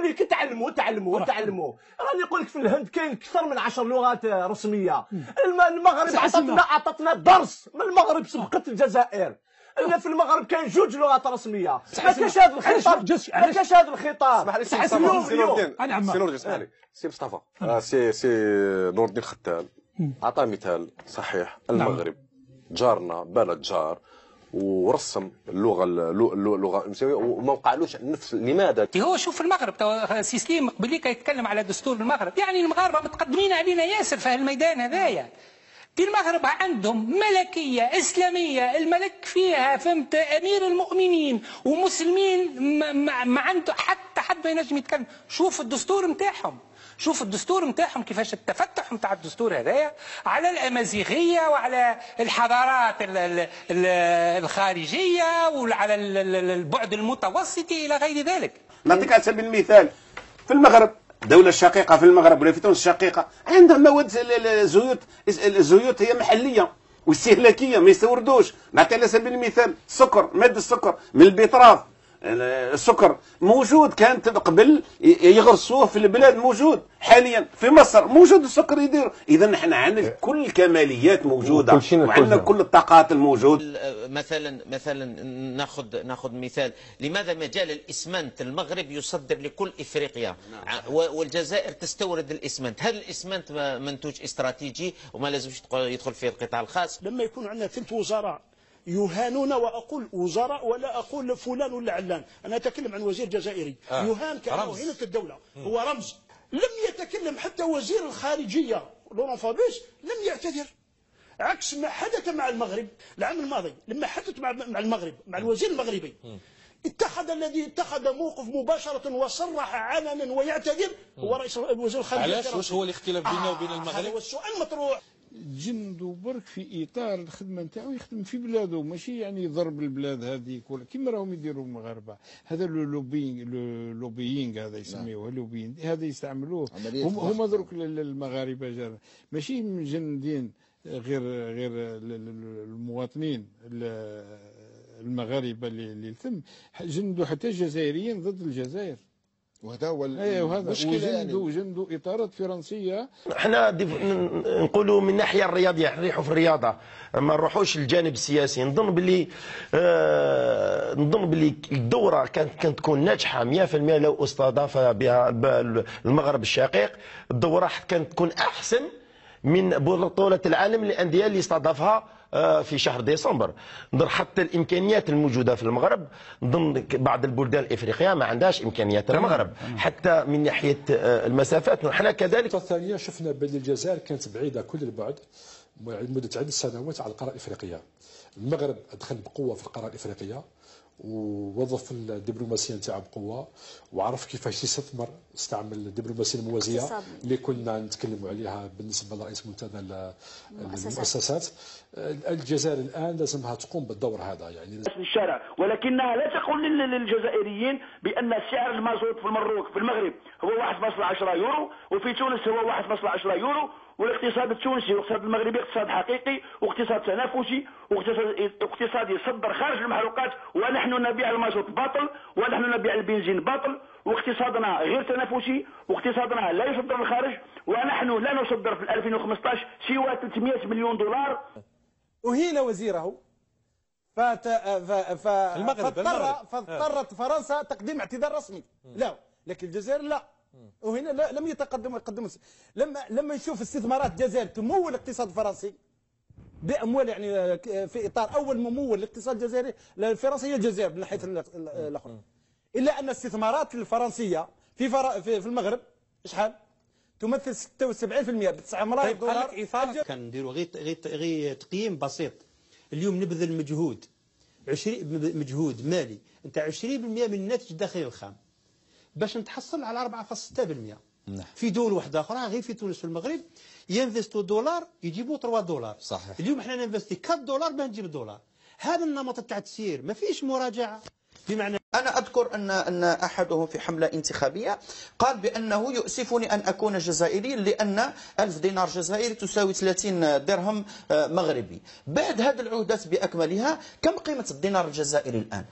نقول لك تعلموا. راني نقول لك في الهند كاين اكثر من 10 لغات رسميه. المغرب عطاتنا درس. من المغرب سبقت الجزائر. في المغرب كاين 2 لغات رسميه. ما كاش هذا الخطاب. اسمح لي سي مصطفى سي نور الدين ختال عطى مثال صحيح. المغرب جارنا بلد جار ورسم اللغه النمساويه وما وقعلوش نفس. لماذا؟ هو شوف المغرب سي سليم قبل يتكلم على دستور المغرب، يعني المغاربه متقدمين علينا ياسر في هالميدان هذايا. في المغرب عندهم ملكيه اسلاميه، الملك فيها فهمت امير المؤمنين ومسلمين، ما عنده حتى حد ما ينجم يتكلم. شوف الدستور نتاعهم كيفاش التفتح نتاع الدستور هذايا على الامازيغيه وعلى الحضارات الخارجيه وعلى البعد المتوسطي الى غير ذلك. نعطيك على سبيل المثال في المغرب، الدولة الشقيقة في المغرب ولا في تونس الشقيقة عندها مواد الزيوت هي محلية واستهلاكية ما يستوردوش. نعطي على سبيل المثال السكر، مادة السكر من البيطراف. السكر موجود، كانت قبل يغرسوه في البلاد، موجود حاليا في مصر موجود السكر يدير. اذا نحن عندنا كل الكماليات موجوده وعندنا كل الطاقات الموجوده. مثلا ناخذ مثال، لماذا مجال الاسمنت المغرب يصدر لكل افريقيا والجزائر تستورد الاسمنت؟ هذا الاسمنت منتوج استراتيجي وما لازمش يدخل فيه القطاع الخاص. لما يكون عندنا 3 وزراء يهانون، وأقول وزراء ولا أقول فلان ولا علان، أنا أتكلم عن وزير جزائري يهان كأنه هينة الدولة، هو رمز. لم يتكلم حتى وزير الخارجية لوران فابيس، لم يعتذر، عكس ما حدث مع المغرب العام الماضي. لما حدث مع المغرب مع الوزير المغربي الذي اتخذ موقف مباشرة وصرح علنا ويعتذر هو رئيس وزير الخارجية. علاش؟ واش هو الاختلاف بيننا وبين المغرب؟ هذا هو السؤال مطروح. جندو برك في اطار الخدمه نتاعو يخدم في بلاده، ماشي يعني يضرب البلاد هذيك كيما راهم يديروا المغاربه. هذا لوبيينغ هذا يسميوه لوبيينغ، هذا يستعملوه هما درك المغاربه ماشي مجندين غير المواطنين المغاربه اللي ثم، جندوا حتى الجزائريين ضد الجزائر. وهذا هو المشكله، وجندوا اطارات فرنسيه. احنا نقولوا من الناحيه الرياضيه نريحوا في الرياضه، ما نروحوش للجانب السياسي. نظن باللي الدوره كانت تكون ناجحه 100% لو استضاف بها المغرب الشقيق. الدوره كانت تكون احسن من بطوله العالم للانديه اللي استضافها في شهر ديسمبر. نظن حتى الامكانيات الموجوده في المغرب، نظن بعض البلدان الافريقيه ما عندهاش امكانيات المغرب حتى من ناحيه المسافات. نحن كذلك. الثانيه شفنا بان الجزائر كانت بعيده كل البعد لمده عده سنوات على القاره الافريقيه. المغرب دخل بقوه في القاره الافريقيه ووظف الدبلوماسيه نتاعو بقوه، وعرف كيفاش يستثمر، استعمل الدبلوماسيه الموازيه اللي كنا نتكلموا عليها بالنسبه لرئيس منتدى المؤسسات. الجزائر الان لازمها تقوم بالدور هذا، يعني في الشارع، ولكنها لا تقول للجزائريين بان سعر المازوت في المغرب هو 1.10 يورو، وفي تونس هو 1.10 يورو، والاقتصاد التونسي والاقتصاد المغربي اقتصاد حقيقي واقتصاد تنافسي واقتصاد يصدر خارج المحروقات، ونحن نبيع المازوت باطل ونحن نبيع البنزين باطل، واقتصادنا غير تنافسي واقتصادنا لا يصدر للخارج، ونحن لا نصدر في 2015 سوى 300 مليون دولار. أهين وزيره فاضطرت فرنسا تقديم اعتذار رسمي. لا، لكن الجزائر لا، وهنا لم يقدم. لما نشوف استثمارات الجزائر تمول الاقتصاد الفرنسي باموال، يعني في اطار اول ممول للاقتصاد الجزائري الفرنسي هي الجزائر من ناحيه الاخرى، الا ان الاستثمارات الفرنسيه في المغرب شحال؟ تمثل 76% ب 9 ملايين دولار. كان نديروا غير تقييم بسيط. اليوم نبذل مجهود مالي نتاع 20% من الناتج الداخلي الخام باش نتحصل على 4.6%. في دول واحده اخرى غير في تونس والمغرب ينفستوا دولار يجيبوا 3 دولار. صحيح. اليوم احنا ننفستي 4 دولار باش نجيب دولار. هذا النمط تاع التسيير ما فيش مراجعه، بمعنى أنا أذكر أن أحدهم في حملة انتخابية قال بأنه يؤسفني أن أكون جزائريا لأن 1000 دينار جزائري تساوي 30 درهم مغربي. بعد هذه العهدات بأكملها كم قيمة الدينار الجزائري الآن؟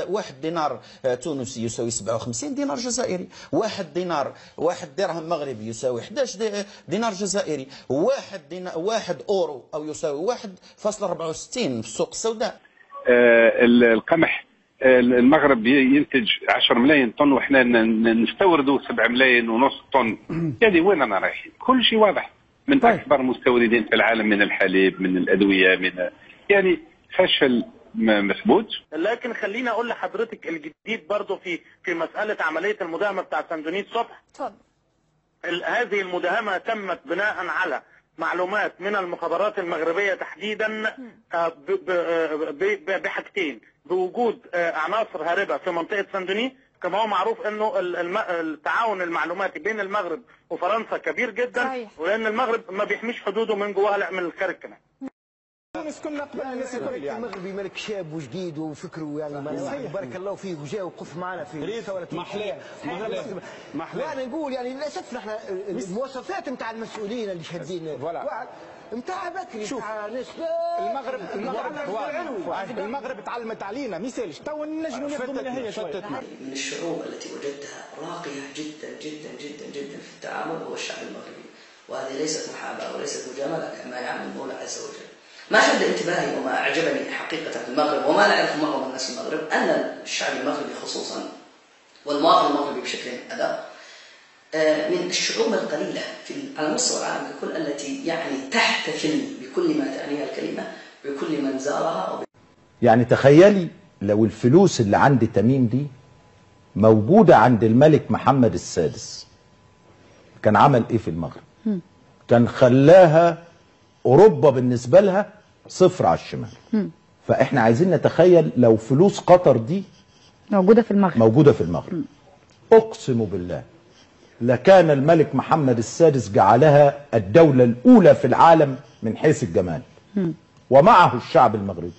واحد دينار تونسي يساوي 57 دينار جزائري، واحد درهم مغربي يساوي 11 دينار جزائري، واحد أورو أو يساوي 1.64 في السوق السوداء. القمح المغرب ينتج 10 ملايين طن وإحنا نستوردوا 7 ملايين ونص طن. يعني وين أنا رايحين؟ كل شيء واضح. من أكبر مستوردين في العالم من الحليب، من الأدوية، من يعني فشل مثبوت. لكن خليني أقول لحضرتك الجديد برضه في مسألة عملية المداهمة بتاع سندونيس صبح. اتفضل. هذه المداهمة تمت بناء على معلومات من المخابرات المغربية تحديدا بحاجتين: بوجود عناصر هاربة في منطقة سندوني، كما هو معروف انه التعاون المعلوماتي بين المغرب وفرنسا كبير جدا، ولان المغرب ما بيحميش حدوده من جواها لا من الخارج كمان. كنا المغربي ملك شاب وجديد وفكره يعني بارك الله فيه وجاء وقف معنا في ثوره وانا نقول يعني للاسف نحن المواصفات نتاع المسؤولين اللي شادين نتاع بكري نتاع ناس المغرب تعلمت علينا ما يسالش تو نجموا ناخذوا منها هي شويه. من الشعوب التي وجدتها راقيه جدا جدا جدا جدا في التعامل هو الشعب المغربي، وهذه ليست محاباه وليست مجامله كما يعمل المولى عز وجل. ما شد انتباهي وما أعجبني حقيقة في المغرب وما لا يعرف معظم الناس في المغرب أن الشعب المغربي خصوصا والمواطن المغربي بشكل أداء من الشعوب القليلة على مستوى العالم ككل التي يعني تحتفل بكل ما تعنيها الكلمة بكل من زارها. يعني تخيلي لو الفلوس اللي عند تميم دي موجودة عند الملك محمد السادس كان عمل إيه في المغرب؟ كان خلاها أوروبا بالنسبة لها صفر على الشمال. فإحنا عايزين نتخيل لو فلوس قطر دي موجودة في المغرب. أقسم بالله لكان الملك محمد السادس جعلها الدولة الأولى في العالم من حيث الجمال ومعه الشعب المغربي.